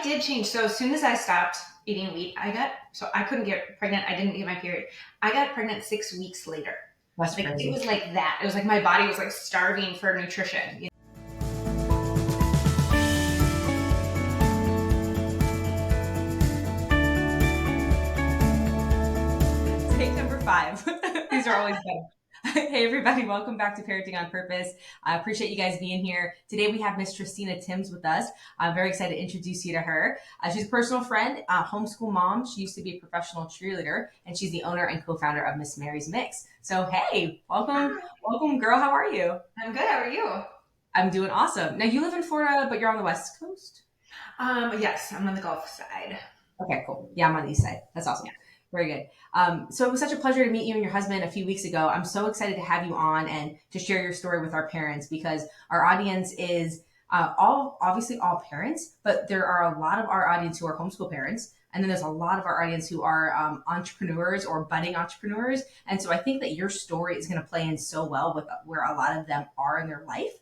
did change. So as soon as I stopped eating wheat, so I couldn't get pregnant. I didn't get my period. I got pregnant 6 weeks later. That's Like it crazy. was like that. It was like my body was like starving for nutrition. Take number 5. These are always better. Hey everybody, welcome back to Parenting on Purpose. I appreciate you guys being here. Today we have Miss Tristina Timms with us. I'm very excited to introduce you to her. She's a personal friend, homeschool mom. She used to be a professional cheerleader, and she's the owner and co-founder of Miss Mary's Mix. So hey, welcome girl. How are you? I'm good. How are you? I'm doing awesome. Now you live in Florida, but you're on the West Coast? Yes, I'm on the Gulf side. Okay, cool. Yeah, I'm on the east side. That's awesome. Yeah. Very good. So it was such a pleasure to meet you and your husband a few weeks ago. I'm so excited to have you on and to share your story with our parents, because our audience is obviously all parents, but there are a lot of our audience who are homeschool parents. And then there's a lot of our audience who are entrepreneurs or budding entrepreneurs. And so I think that your story is going to play in so well with where a lot of them are in their life.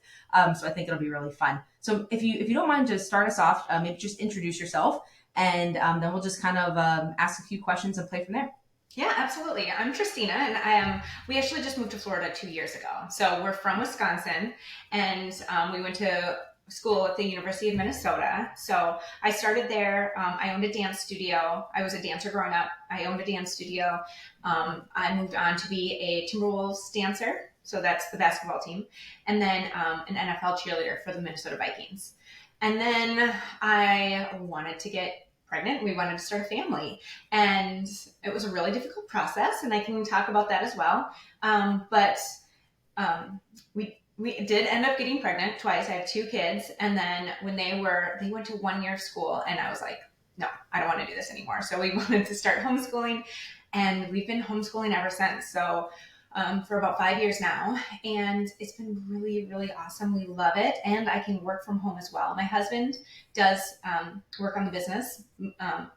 So I think it'll be really fun. So if you don't mind, just start us off, maybe just introduce yourself, and then we'll just kind of ask a few questions and play from there. Yeah, absolutely. I'm Tristina, and we actually just moved to Florida 2 years ago. So we're from Wisconsin, and we went to school at the University of Minnesota. So I started there. I owned a dance studio. I was a dancer growing up. I owned a dance studio. I moved on to be a Timberwolves dancer. So that's the basketball team. And then an NFL cheerleader for the Minnesota Vikings. And then I wanted to get pregnant. We wanted to start a family. And it was a really difficult process, and I can talk about that as well. But we did end up getting pregnant twice. I have 2 kids. And then when they went to 1 year of school, and I was like, no, I don't want to do this anymore. So we wanted to start homeschooling, and we've been homeschooling ever since. So for about 5 years now, and it's been really, really awesome. We love it, and I can work from home as well. My husband does work on the business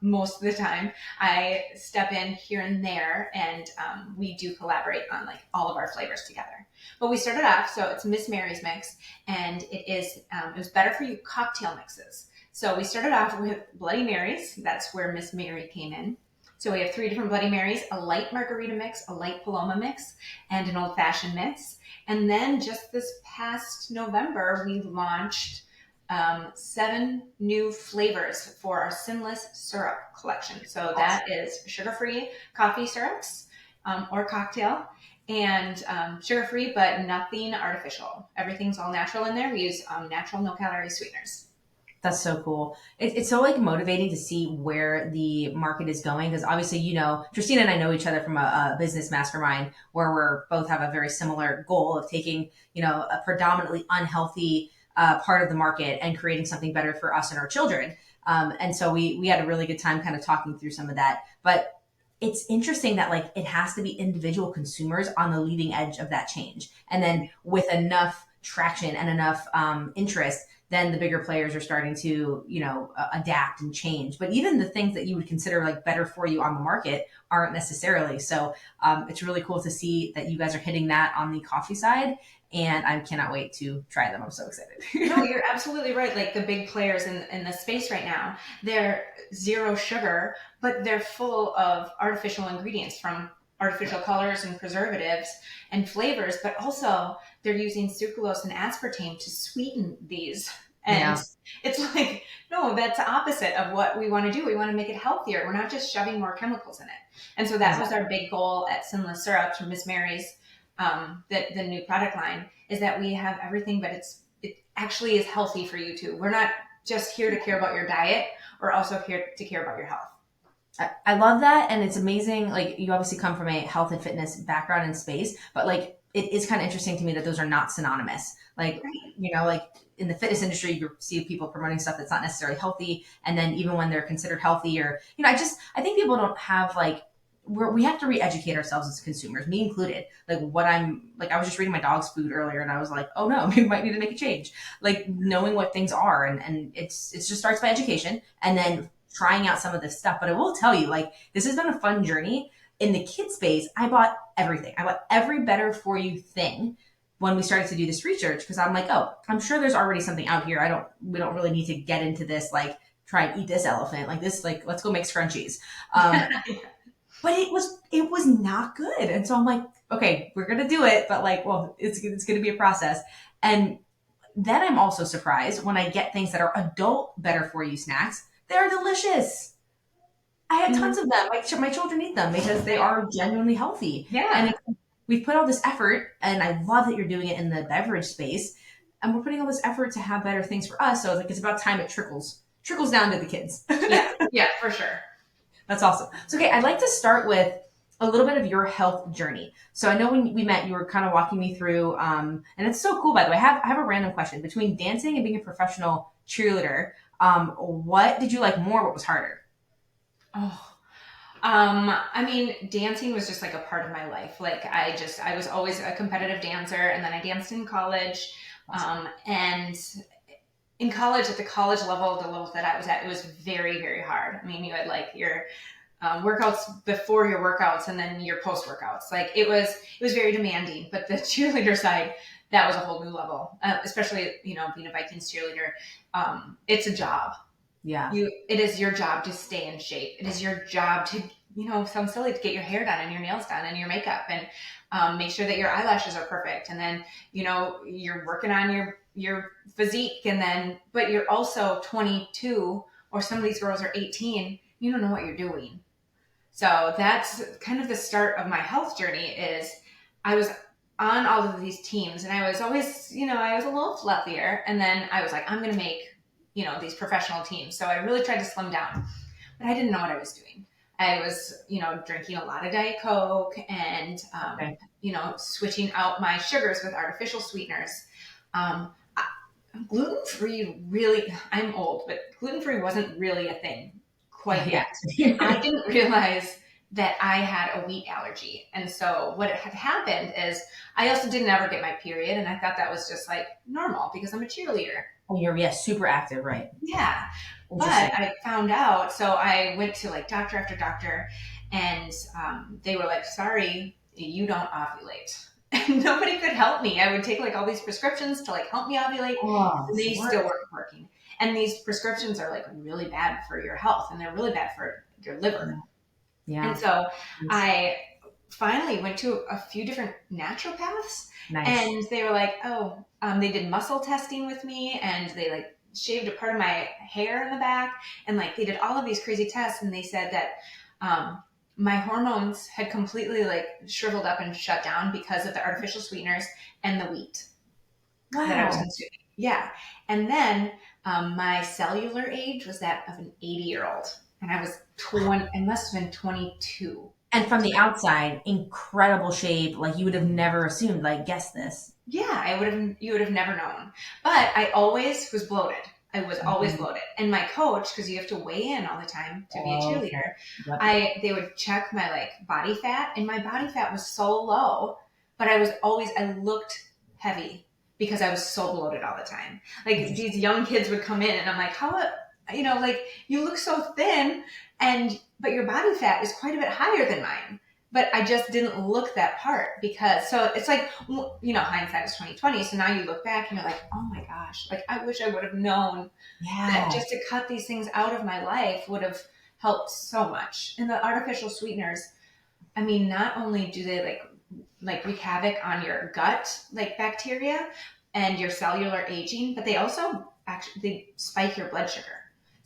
most of the time. I step in here and there, and we do collaborate on like all of our flavors together. But we started off, so it's Miss Mary's Mix, and it was better for you cocktail mixes. So we started off with Bloody Marys. That's where Miss Mary came in. So we have 3 different Bloody Marys: a light margarita mix, a light Paloma mix, and an old-fashioned mix. And then just this past November, we launched 7 new flavors for our Sinless Syrup collection. So that is sugar-free coffee syrups or cocktail, and sugar-free, but nothing artificial. Everything's all natural in there. We use natural, no-calorie sweeteners. That's so cool. It's so like motivating to see where the market is going, because obviously, Christina and I know each other from a business mastermind where we're both have a very similar goal of taking, a predominantly unhealthy part of the market and creating something better for us and our children. And so we had a really good time kind of talking through some of that. But it's interesting that like it has to be individual consumers on the leading edge of that change. And then with enough traction and enough interest, then the bigger players are starting to, adapt and change. But even the things that you would consider like better for you on the market aren't necessarily. So it's really cool to see that you guys are hitting that on the coffee side. And I cannot wait to try them. I'm so excited. No, you're absolutely right. Like the big players in the space right now, they're zero sugar, but they're full of artificial ingredients, from artificial colors and preservatives and flavors, but also they're using sucralose and aspartame to sweeten these. And It's like, no, that's the opposite of what we want to do. We want to make it healthier. We're not just shoving more chemicals in it. And so that was our big goal at Sinless Syrups from Miss Mary's, the new product line, is that we have everything, but it actually is healthy for you too. We're not just here to care about your diet. We're also here to care about your health. I love that. And it's amazing. Like, you obviously come from a health and fitness background and space, but like, it is kind of interesting to me that those are not synonymous. Like, like in the fitness industry, you see people promoting stuff that's not necessarily healthy. And then even when they're considered healthy, or, I think people don't have like, we have to re-educate ourselves as consumers, me included. Like I was just reading my dog's food earlier, and I was like, oh no, we might need to make a change. Like knowing what things are, and it just starts by education and then trying out some of this stuff. But I will tell you, like, this has been a fun journey. In the kid space, I bought everything. I bought every better for you thing when we started to do this research, because I'm like, oh, I'm sure there's already something out here. We don't really need to get into this like try and eat this elephant, like this, like let's go make scrunchies. Um, but it was not good. And so I'm like, okay, we're gonna do it, but like, well, it's gonna be a process. And then I'm also surprised when I get things that are adult better for you snacks. They're delicious. I had Mhm. tons of them. My children eat them because they are genuinely healthy. And Yeah. we've put all this effort, and I love that you're doing it in the beverage space. And we're putting all this effort to have better things for us. So it's like it's about time it trickles down to the kids. Yeah. Yeah, for sure. That's awesome. So, okay, I'd like to start with a little bit of your health journey. So, I know when we met, you were kind of walking me through, and it's so cool, by the way. I have a random question. Between dancing and being a professional cheerleader, what did you like more? What was harder? Oh. I mean, dancing was just like a part of my life. Like I was always a competitive dancer, and then I danced in college. And in college, at the college level, the level that I was at, it was very, very hard. I mean, you had like your workouts before your workouts, and then your post workouts. Like it was very demanding. But the cheerleader side, that was a whole new level. Especially being a Vikings cheerleader, it's a job. Yeah. It is your job to stay in shape. It is your job to sound silly, to get your hair done and your nails done and your makeup, and make sure that your eyelashes are perfect, and then you're working on your physique, and then but you're also 22, or some of these girls are 18. You don't know what you're doing. So that's kind of the start of my health journey. Is I was on all of these teams, and I was always, I was a little fluffier, and then I was like, I'm going to make these professional teams. So I really tried to slim down, but I didn't know what I was doing. I was, drinking a lot of Diet Coke, and, Okay. switching out my sugars with artificial sweeteners. Um, Gluten free really, I'm old, but gluten free wasn't really a thing quite Yeah. yet. I didn't realize that I had a wheat allergy. And so what had happened is I also didn't ever get my period. And I thought that was just like normal because I'm a cheerleader. Oh, you're, yeah, super active, right? Yeah. But Interesting. I found out, so I went to like doctor after doctor, and they were like, sorry, you don't ovulate. And nobody could help me. I would take like all these prescriptions to like help me ovulate, Oh, and it's the they still worst. weren't working. And these prescriptions are like really bad for your health, and they're really bad for your liver. And Yeah. so It's I finally went to a few different naturopaths, nice. and they were like, oh, they did muscle testing with me, and they like shaved a part of my hair in the back, and like they did all of these crazy tests, and they said that my hormones had completely like shriveled up and shut down because of the artificial sweeteners and the wheat that I was Wow. consuming. Yeah. And then my cellular age was that of an 80-year-old. And I was 20, I must have been 22. And from So the outside, incredible shape. Like you would have never assumed, like, guess this. yeah, you would have never known. But I always was bloated. I was always Mhm. bloated. And my coach, because you have to weigh in all the time to be a Okay. cheerleader, Yep. they would check my like body fat, and my body fat was so low, but I looked heavy because I was so bloated all the time. Like Interesting. these young kids would come in, and I'm like, like you look so thin, but your body fat is quite a bit higher than mine. But I just didn't look that part, because so it's like, hindsight is 2020. So now you look back and you're like, oh my gosh, like I wish I would have known that Yeah. just to cut these things out of my life would have helped so much. And the artificial sweeteners, I mean, not only do they like wreak havoc on your gut, like bacteria and your cellular aging, but they also actually they spike your blood sugar.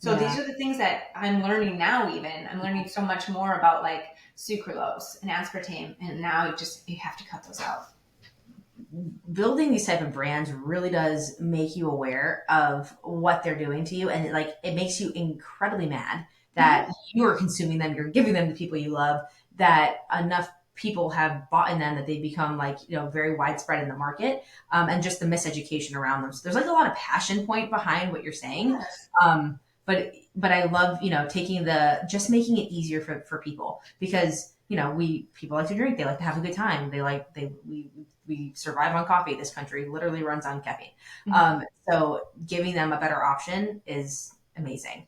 So Yeah. these are the things that I'm learning now. Even I'm learning so much more about like sucralose and aspartame, and now you have to cut those out. Building these type of brands really does make you aware of what they're doing to you, and it makes you incredibly mad that Mhm. you are consuming them, you're giving them to people you love, that enough people have bought in them that they become very widespread in the market, and just the miseducation around them. So there's like a lot of passion point behind what you're saying. Yes. But I love, taking just making it easier for people, because people like to drink, they like to have a good time, we survive on coffee. This country literally runs on caffeine. Mhm. So giving them a better option is amazing.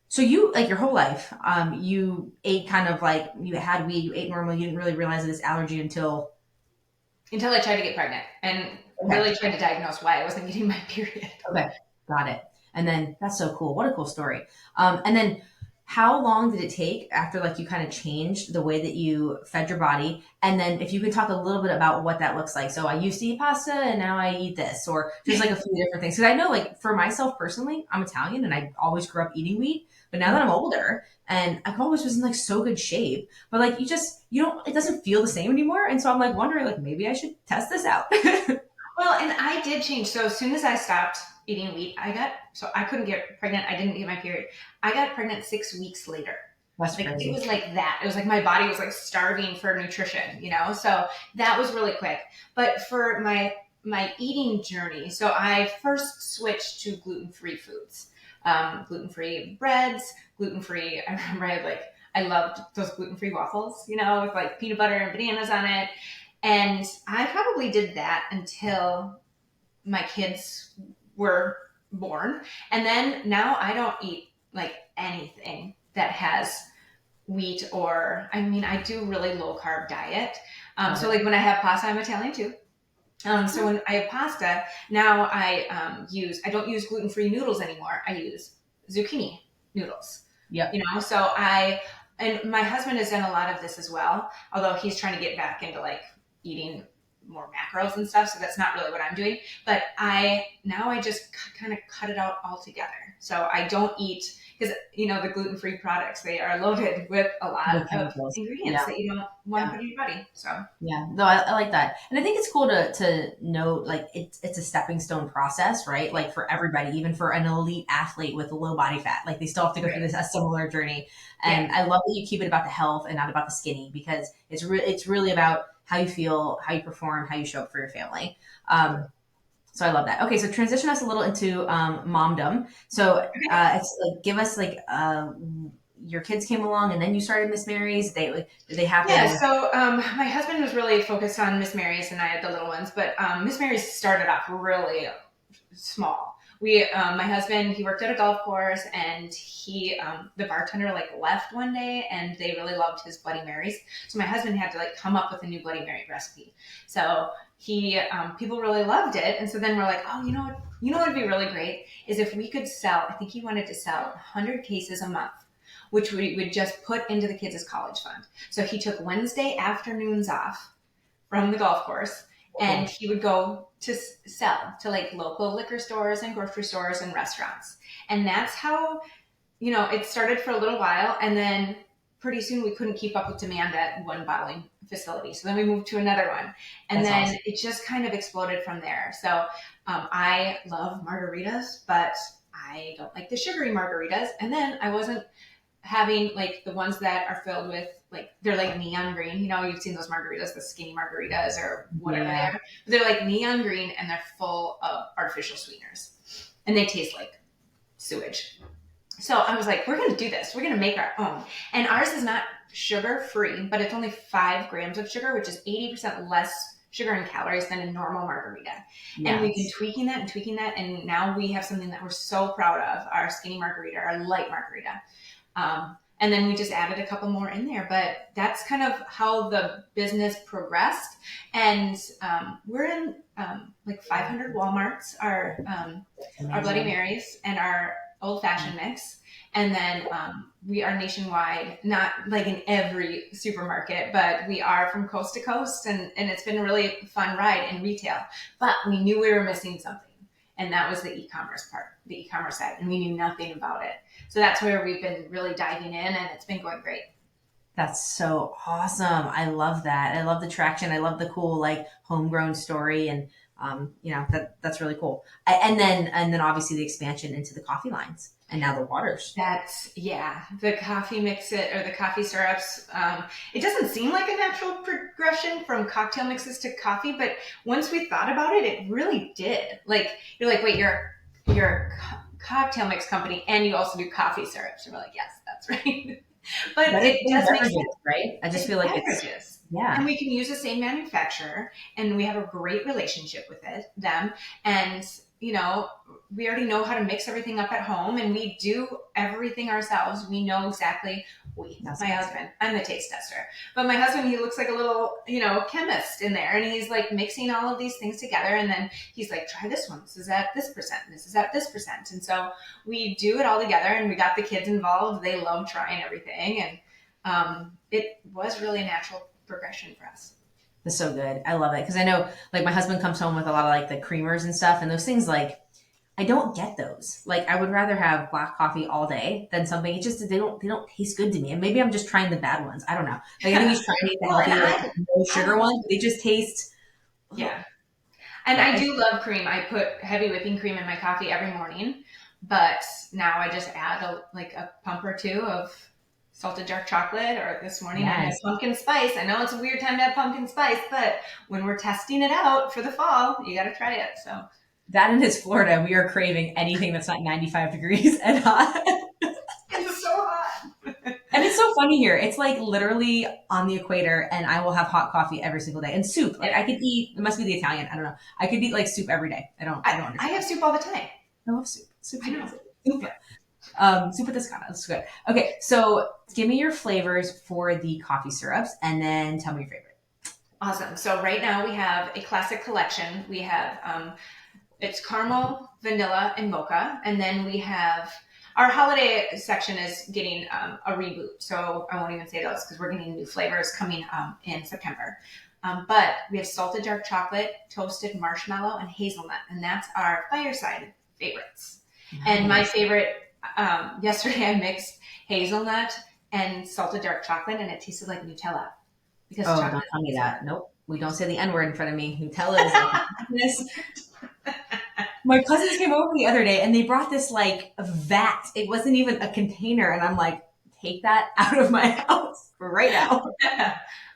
So you, like, your whole life, you ate kind of like, you had weed, you ate normally, you didn't really realize this allergy until. Until I tried to get pregnant and Okay. really tried to diagnose why I wasn't getting my period. Okay, got it. And then that's so cool. What a cool story. And then how long did it take after like you kind of changed the way that you fed your body? And then if you could talk a little bit about what that looks like. So I used to eat pasta and now I eat this, or just like a few different things. Cause I know like for myself personally, I'm Italian and I always grew up eating wheat. But now that I'm older and I always was in like so good shape, but like you don't, it doesn't feel the same anymore. And so I'm like wondering like maybe I should test this out. Well, and I did change. So as soon as I stopped eating wheat, so I couldn't get pregnant. I didn't get my period. I got pregnant 6 weeks later. That's Like it crazy. was like that. It was like my body was like starving for nutrition, So that was really quick. But for my eating journey, so I first switched to gluten-free foods, gluten-free breads, gluten-free. I remember I loved those gluten-free waffles, with like peanut butter and bananas on it. And I probably did that until my kids were born. And then now I don't eat like anything that has wheat, or I mean, I do really low carb diet. Love So it. like when I have pasta, I'm Italian too. So when I have pasta, now I don't use gluten free noodles anymore. I use zucchini noodles. Yep. And my husband has done a lot of this as well, although he's trying to get back into like eating more macros and stuff. So that's not really what I'm doing. But I just kind of cut it out altogether. So I don't eat, because the gluten free products, they are loaded with a lot With of chemicals. ingredients Yeah. that you don't want Yeah. to put in your body. So Yeah, no, I like that, and I think it's cool to note like it's a stepping stone process, right? Like for everybody, even for an elite athlete with low body fat, like they still have to go through right. this a similar journey. Yeah. And I love that you keep it about the health and not about the skinny because it's really about how you feel, how you perform, how you show up for your family. Totally. So I love that. Okay, so transition us a little into momdom. So it's like give us like your kids came along and then you started Miss Mary's. Did they Yeah, happen? so my husband was really focused on Miss Mary's, and I had the little ones. But Miss Mary's started off really small. My husband, he worked at a golf course, and the bartender like left one day, and they really loved his Bloody Marys. So my husband had to like come up with a new Bloody Mary recipe. So people really loved it, and so then we're like, oh, what would be really great is if we could sell. I think he wanted to sell 100 cases a month, which we would just put into the kids' college fund. So he took Wednesday afternoons off from the golf course, and Cool. he would go to sell to like local liquor stores and grocery stores and restaurants. And that's how, it started for a little while. And then pretty soon we couldn't keep up with demand at one bottling facility. So then we moved to another one. And That's then awesome. it just kind of exploded from there. So I love margaritas, but I don't like the sugary margaritas. And then I wasn't having like the ones that are filled with like they're like neon green. You've seen those margaritas, the skinny margaritas or whatever they Yeah. are. But they're like neon green and they're full of artificial sweeteners, and they taste like sewage. So I was like, we're going to do this. We're going to make our own, and ours is not sugar free, but it's only 5 grams of sugar, which is 80% less sugar and calories than a normal margarita. And we've been Yes. tweaking that, and now we have something that we're so proud of: our skinny margarita, our light margarita. And then we just added a couple more in there, but that's kind of how the business progressed. And we're in like 500 Walmarts, our Bloody Amazing. Marys and our old fashioned mix. And then we are nationwide, not like in every supermarket, but we are from coast to coast. And it's been a really fun ride in retail. But we knew we were missing something. And that was the e-commerce part, the e-commerce side. And we knew nothing about it. So that's where we've been really diving in, and it's been going great. That's so awesome. I love that. I love the traction. I love the cool like homegrown story and that's really cool. And then obviously the expansion into the coffee lines and now the waters. Yeah, the coffee mix it or the coffee syrups. It doesn't seem like a natural progression from cocktail mixes to coffee, but once we thought about it, it really did. Like you're like, wait, you're a cocktail mix company and you also do coffee syrups. And we're like, yes, that's right. But But it's it in does make beverages, sense. right? I just It's feel like it's beverages. And yeah. we can use the same manufacturer, and we have a great relationship with them. And you know, we already know how to mix everything up at home and we do everything ourselves. We know exactly, That's my amazing. husband, I'm the taste tester, but my husband, he looks like a little, chemist in there and he's like mixing all of these things together. And then he's like, try this one. This is at this percent. This is at this percent. And so we do it all together and we got the kids involved. They love trying everything. And it was really a natural progression for us. That's so good. I love it because I know like my husband comes home with a lot of like the creamers and stuff, and those things like I don't get those. Like I would rather have black coffee all day than something. It's just they don't taste good to me, and maybe I'm just trying the bad ones. I don't know. Like I think he's trying to eat the Well, and healthy, like no sugar I, ones. But they just taste. yeah. And Yeah, I do love cream. I put heavy whipping cream in my coffee every morning, but now I just add a pump or two of salted dark chocolate. Or this morning I had yes. pumpkin spice. I know it's a weird time to have pumpkin spice, but when we're testing it out for the fall, you got to try it. So That and it's Florida. We are craving anything that's not 95 degrees and hot. it's so hot. And it's so funny here. It's like literally on the equator, and I will have hot coffee every single day and soup. Like Yeah, I could eat. It must be the Italian. I don't know. I could eat like soup every day. I don't. I don't I understand. have soup all the time. I love soup. Soup's I know. amazing. Soup. Yeah. Soup with Toscana. That's good. Okay, so give me your flavors for the coffee syrups, and then tell me your favorite. Awesome. So right now we have a classic collection. We have it's caramel, vanilla, and mocha. And then we have our holiday section is getting a reboot. So I won't even say those because we're getting new flavors coming in September. But we have salted dark chocolate, toasted marshmallow, and hazelnut. And that's our fireside favorites. And my Nice. favorite, yesterday I mixed hazelnut and salted dark chocolate and it tasted like Nutella because Oh, chocolate don't tell is me hazelnut. that. Nope. We don't say the N word in front of me. Nutella is like this. My cousins came over the other day and they brought this like vat. It wasn't even a container. And I'm like, take that out of my house right now.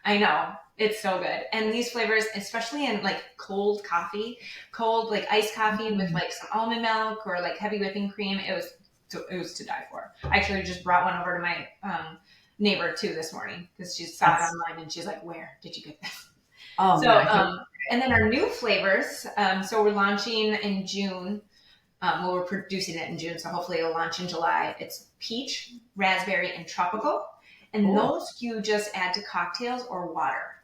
I know. It's so good. And these flavors, especially in like cold coffee, cold like iced coffee with like some almond milk or like heavy whipping cream, it was to die for. I actually just brought one over to my neighbor too this morning because she saw it That's, online and she's like, "Where did you get this?" oh So, man, I feel and then our new flavors. So we're launching in June. Well, we're producing it in June, so hopefully it'll launch in July. It's peach, raspberry, and tropical. And cool. those you just add to cocktails or water.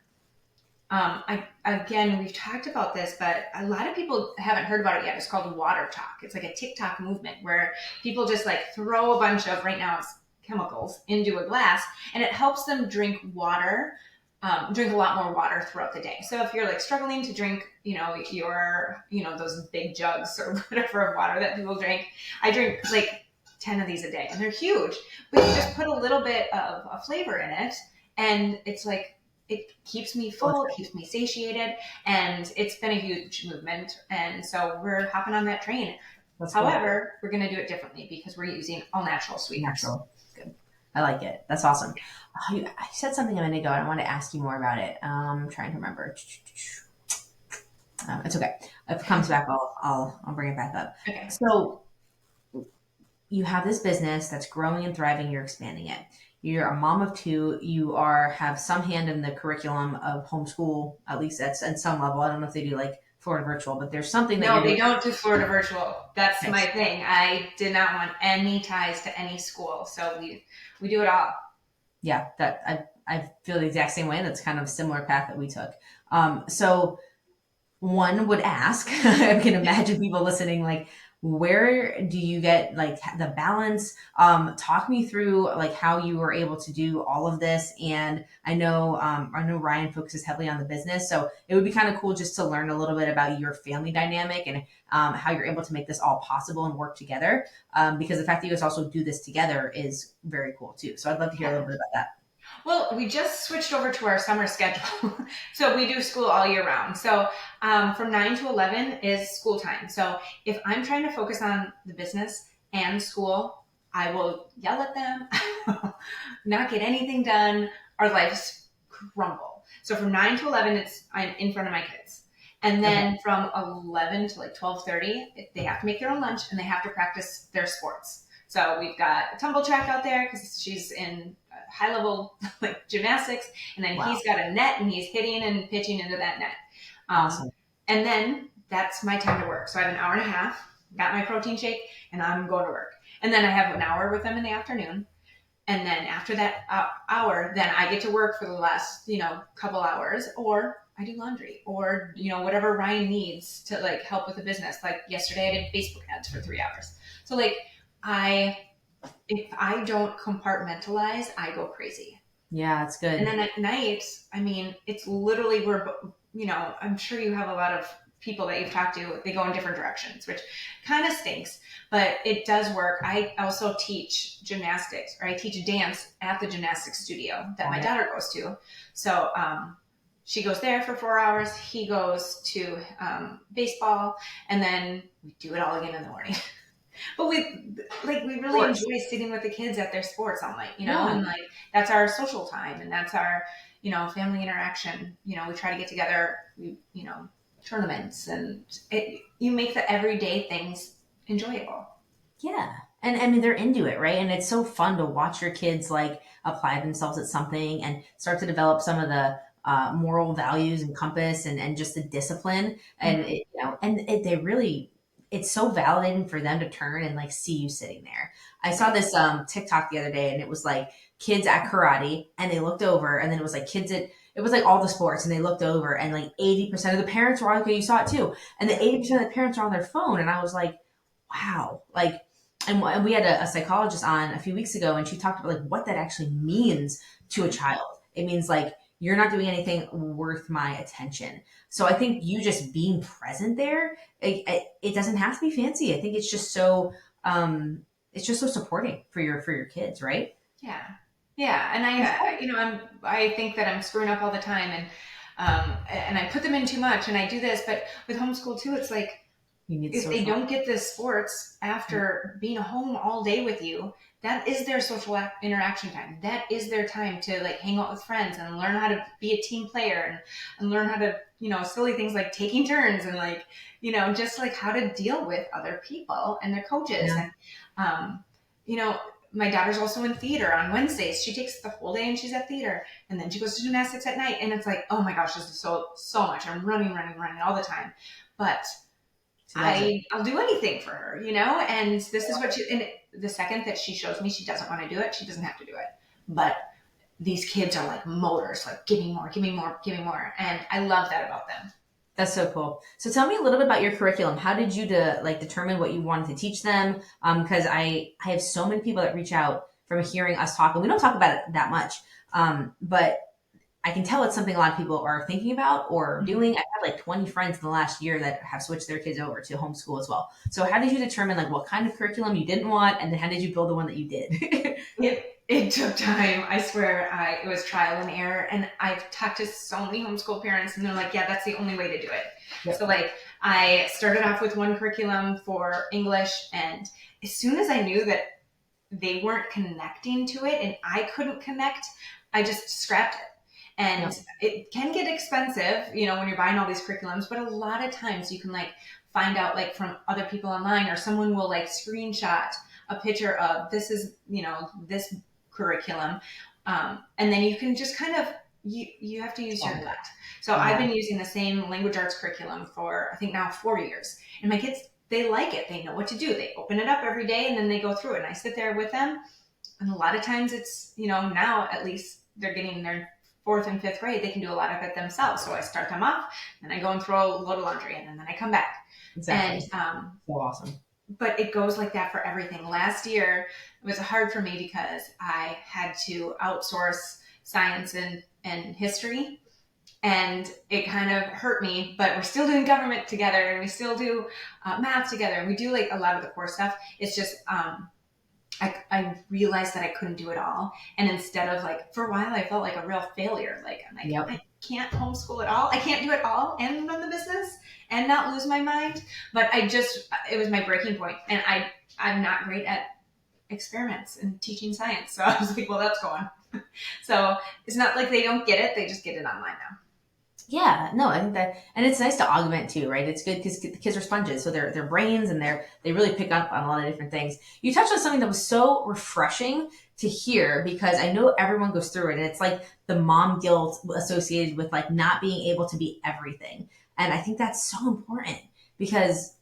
Again, we've talked about this, but a lot of people haven't heard about it yet. It's called water talk. It's like a TikTok movement where people just like throw a bunch of, right now it's chemicals into a glass and it helps them drink water, drink a lot more water throughout the day. So if you're like struggling to drink, those big jugs or whatever of water that people drink, I drink like 10 of these a day and they're huge, but you just put a little bit of a flavor in it and it's like, it keeps me full, it keeps me satiated, and it's been a huge movement. And so we're hopping on that train. That's cool. However, we're going to do it differently because we're using all natural sweeteners. Natural. Good. I like it. That's awesome. Oh, you said something a minute ago. I want to ask you more about it. I'm trying to remember. It's okay. If it comes back, I'll bring it back up. Okay. So you have this business that's growing and thriving. You're expanding it. You're a mom of two. You have some hand in the curriculum of homeschool, at least at some level. I don't know if they do like Florida virtual, but there's something that No, you're they doing. don't do Florida virtual. That's my Nice. thing. I did not want any ties to any school, so we do it all. Yeah, that I feel the exact same way. That's kind of a similar path that we took. So one would ask, I can imagine people listening, like, where do you get like the balance? Talk me through like how you were able to do all of this. And I know Ryan focuses heavily on the business, so it would be kind of cool just to learn a little bit about your family dynamic and how you're able to make this all possible and work together. Because the fact that you guys also do this together is very cool too. So I'd love to hear a little bit about that. Well, we just switched over to our summer schedule. So we do school all year round. So from 9 to 11 is school time. So if I'm trying to focus on the business and school, I will yell at them, not get anything done, our lives crumble. So from 9 to 11, I'm in front of my kids. And Okay. then from 11 to like 12:30, they have to make their own lunch and they have to practice their sports. So we've got a tumble track out there because she's in high level like gymnastics, and then Wow. he's got a net and he's hitting and pitching into that net. Um, Awesome. and then that's my time to work. So I have an hour and a half, got my protein shake, and I'm going to work. And then I have an hour with them in the afternoon. And then after that hour, then I get to work for the last, couple hours, or I do laundry, or, whatever Ryan needs to like help with the business. Like yesterday I did Facebook ads for 3 hours. So like I, if I don't compartmentalize, I go crazy. Yeah, it's And good. then at night, I mean, it's literally where, I'm sure you have a lot of people that you've talked to, they go in different directions, which kind of stinks, but it does work. I also teach gymnastics, or I teach dance at the gymnastics studio that my Got it. daughter goes to. So she goes there for 4 hours. He goes to baseball, and then we do it all again in the morning. But we Of really course. enjoy sitting with the kids at their sports all night, Yeah. and like that's our social time, and that's our family interaction. We try to get together, tournaments, and you make the everyday things enjoyable. Yeah. And I mean, they're into it, right? And it's so fun to watch your kids like apply themselves at something and start to develop some of the moral values and compass and just the discipline. And, Mm-hmm. they really, it's so validating for them to turn and like see you sitting there. I saw Right. this TikTok the other day and it was like kids at karate and they looked over and then it was like it was like all the sports and they looked over and like 80% of the parents were on, okay, you saw it too. And the 80% of the parents are on their phone. And I was like, wow, like, and we had a psychologist on a few weeks ago, and she talked about like what that actually means to a child. It means like you're not doing anything worth my attention. So I think you just being present there, it doesn't have to be fancy. I think it's just so supporting for your kids, right? Yeah, yeah, and I think that I'm screwing up all the time, and I put them in too much, and I do this, but with homeschool too, it's like You need if they social. don't get the sports after being home all day with you, that is their social interaction time. That is their time to like hang out with friends and learn how to be a team player, and learn how to, silly things like taking turns, and like, just like how to deal with other people and their coaches. Yeah. And, um, you know, my daughter's also in theater on Wednesdays. She takes the whole day and she's at theater, and then she goes to gymnastics at night. And it's like, oh my gosh, this is so much. I'm running, running, running all the time. But She loves it. I'll do anything for her, and this is what and the second that she shows me she doesn't want to do it, she doesn't have to do it. But these kids are like motors, like give me more, give me more, give me more. And I love that about them. That's so cool. So tell me a little bit about your curriculum. How did you like determine what you wanted to teach them? Because I have so many people that reach out from hearing us talk, and we don't talk about it that much. But I can tell it's something a lot of people are thinking about or Mhm. doing. I've had like 20 friends in the last year that have switched their kids over to homeschool as well. So how did you determine like what kind of curriculum you didn't want, and then how did you build the one that you did? It took time. I swear, it was trial and error. And I've talked to so many homeschool parents, and they're like, "Yeah, that's the only way to do it." Yep. So like, I started off with one curriculum for English, and as soon as I knew that they weren't connecting to it and I couldn't connect, I just scrapped it. And Yep. it can get expensive, when you're buying all these curriculums, but a lot of times you can like find out like from other people online, or someone will like screenshot a picture of this is, this curriculum. And then you can just kind of, you have to use your gut. So I've Yeah. been using the same language arts curriculum for, I think now 4 years. And my kids, they like it. They know what to do. They open it up every day and then they go through it. And I sit there with them. And a lot of times it's, now at least they're getting their fourth and fifth grade. They can do a lot of it themselves. So I start them off and I go and throw a load of laundry in, and then I come back. And, Exactly. So awesome. but it goes like that for everything. Last year, it was hard for me because I had to outsource science and history, and it kind of hurt me, but we're still doing government together, and we still do math together, and we do like a lot of the core stuff. It's just I realized that I couldn't do it all, and instead of like for a while I felt like a real failure. Like I'm like, Yep. I can't homeschool at all, I can't do it all and run the business and not lose my mind. But it was my breaking point, and I'm not great at experiments and teaching science, so I was like, well, that's gone. So it's not like they don't get it, they just get it online now. Yeah, no, I think that, and it's nice to augment too, right? It's good because the kids are sponges, so their brains and they really pick up on a lot of different things. You touched on something that was so refreshing to hear because I know everyone goes through it, and it's like the mom guilt associated with like not being able to be everything, and I think that's so important. because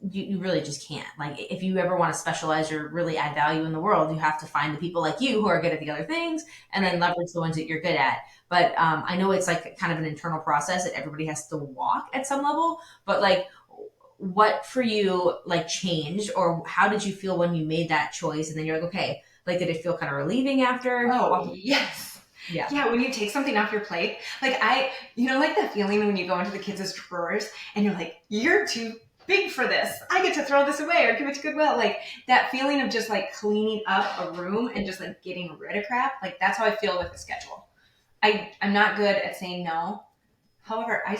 you really just can't. Like, if you ever want to specialize or really add value in the world, you have to find the people like you who are good at the other things and then Right. leverage the ones that you're good at. But I know it's like kind of an internal process that everybody has to walk at some level. But like, what for you like changed, or how did you feel when you made that choice? And then you're like, okay, like, did it feel kind of relieving after? Oh, Walk- yes. yeah. Yeah, when you take something off your plate, like like that feeling when you go into the kids' drawers and you're like, you're too big for this. I get to throw this away or give it to Goodwill. Like that feeling of just like cleaning up a room and just like getting rid of crap. Like that's how I feel with the schedule. I'm not good at saying no. However, I'm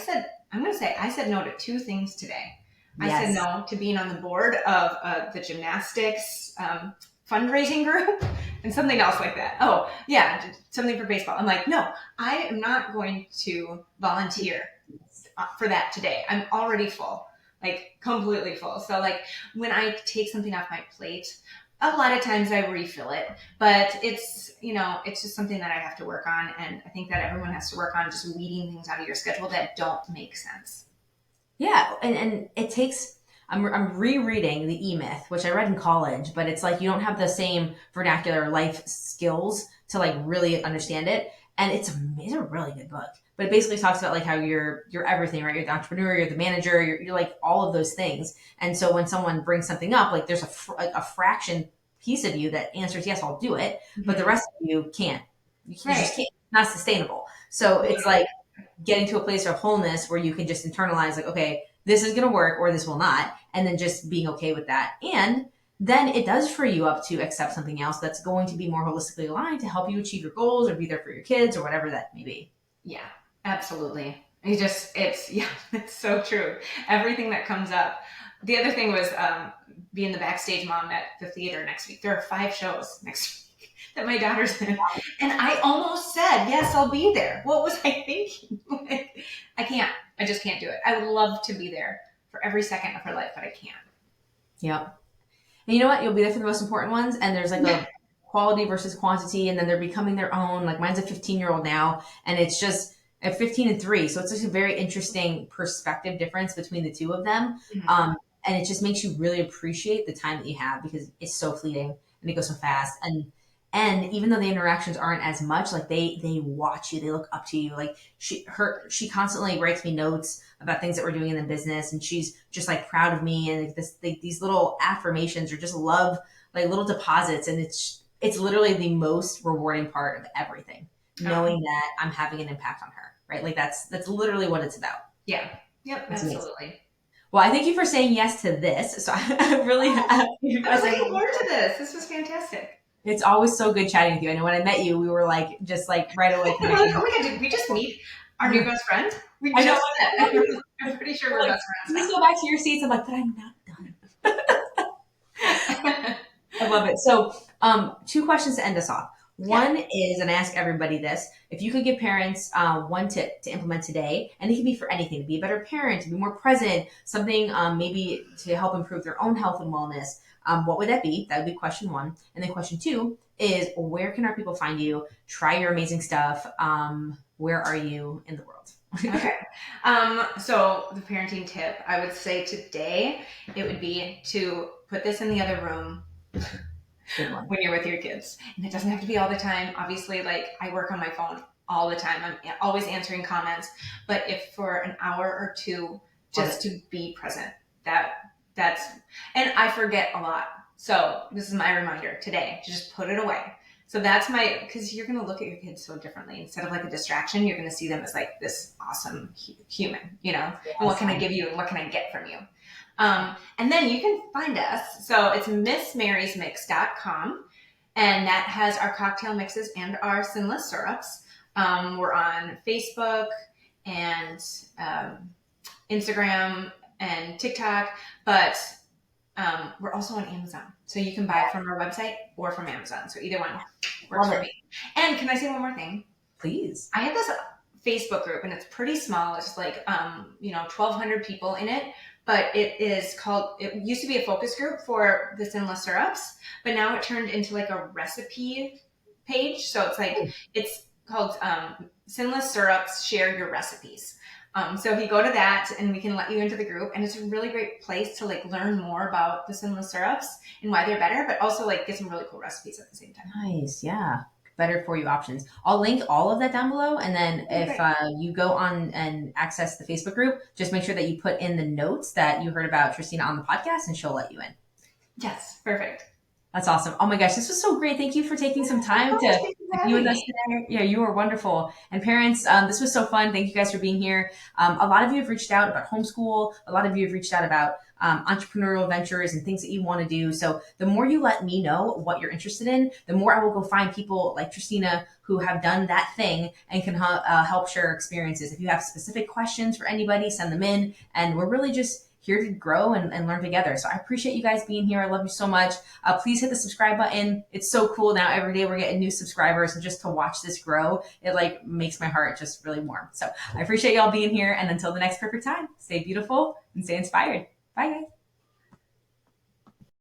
going to say, I said no to two things today. I said Yes. no to being on the board of the gymnastics fundraising group and something else like that. Oh, yeah, something for baseball. I'm like, no, I am not going to volunteer for that today. I'm already full, like completely full. So, like, when I take something off my plate, a lot of times I refill it, but it's just something that I have to work on. And I think that everyone has to work on just weeding things out of your schedule that don't make sense. Yeah, and it takes. I'm rereading the E Myth, which I read in college, but it's like you don't have the same vernacular life skills to like really understand it. And it's a really good book. But it basically talks about like how you're everything, right? You're the entrepreneur, you're the manager, you're like all of those things. And so when someone brings something up, like there's a fraction piece of you that answers yes, I'll do it, but the Mm-hmm. rest of you can't. You just Right. can't. It's not sustainable. So it's like getting to a place of wholeness where you can just internalize like, okay, this is going to work or this will not, and then just being okay with that. And then it does free you up to accept something else that's going to be more holistically aligned to help you achieve your goals or be there for your kids or whatever that may be. Yeah, absolutely. Yeah, it's so true. Everything that comes up. The other thing was being the backstage mom at the theater next week. There are 5 shows next week that my daughter's in. And I almost said, yes, I'll be there. What was I thinking? Like, I can't. I just can't do it. I would love to be there for every second of her life, but I can't. Yep. And you know what? You'll be there for the most important ones. And there's like a quality versus quantity, and then they're becoming their own. Like mine's a 15-year-old now, and it's just at 15 and 3. So it's just a very interesting perspective difference between the two of them. Mhm. Um, and it just makes you really appreciate the time that you have because it's so fleeting and it goes so fast. And even though the interactions aren't as much, like they watch you, they look up to you. Like she constantly writes me notes about things that we're doing in the business, and she's just like proud of me. And like these little affirmations or just love, like little deposits, and it's literally the most rewarding part of everything, Oh, knowing that I'm having an impact on her. Right? Like that's literally what it's about. yeah. Yep, It's amazing. absolutely. Well, I thank you for saying yes to this. So I'm really Oh, happy I was because looking forward to this. This was fantastic. it's always so good chatting with you. I know when I met you, we were like just like right away We're like, connecting. oh my god, did we just meet our new best friend? We I know. just met. I'm pretty sure You're we're like, best please friends go back to your seats. I'm like, but I'm not done. now. I love it. So, two questions to end us off. Yeah. One is, and I ask everybody this: if you could give parents one tip to implement today, and it can be for anything, to be a better parent, to be more present, something maybe to help improve their own health and wellness, what would that be? That would be question one. And then question two is, where can our people find you? Try your amazing stuff. Where are you in the world? Okay. So the parenting tip, I would say today, it would be to put this in the other room Good one. when you're with your kids. And it doesn't have to be all the time. Obviously, like I work on my phone all the time. I'm always answering comments. But if for an hour or two, Love just it. to be present, that that's and I forget a lot. So this is my reminder today to just put it away. So that's my because you're gonna look at your kids so differently. Instead of like a distraction, you're gonna see them as like this awesome human, and what Yes. can I give you and what can I get from you? And then you can find us. So it's missmarysmix.com, and that has our cocktail mixes and our sinless syrups. We're on Facebook and Instagram and TikTok, but we're also on Amazon. So you can buy from our website or from Amazon. So either one works Love for it. me. And can I say one more thing? Please. I have this Facebook group, and it's pretty small. It's like 1,200 people in it, but it is called. It used to be a focus group for the sinless syrups, but now it turned into like a recipe page. So it's like it's called Sinless Syrups Share Your Recipes. So if you go to that, and we can let you into the group, and it's a really great place to like learn more about the sinless syrups and why they're better, but also like get some really cool recipes at the same time. Nice. Yeah. Better for you options. I'll link all of that down below. And then Oh, if great. you go on and access the Facebook group, just make sure that you put in the notes that you heard about Tristina on the podcast and she'll let you in. Yes, perfect. That's awesome. Oh my gosh, this was so great. Thank you for taking some Of time course, to thank you for be having with us me. today. Yeah, you were wonderful. And parents, this was so fun. Thank you guys for being here. A lot of you have reached out about homeschool. A lot of you have reached out about entrepreneurial ventures and things that you want to do. So the more you let me know what you're interested in, the more I will go find people like Tristina who have done that thing and can help share experiences. If you have specific questions for anybody, send them in. And we're really just here to grow and learn together. So I appreciate you guys being here. I love you so much. Please hit the subscribe button. It's so cool now. Every day we're getting new subscribers, and just to watch this grow, it like makes my heart just really warm. So I appreciate y'all being here. And until the next perfect time, stay beautiful and stay inspired. Bye, guys.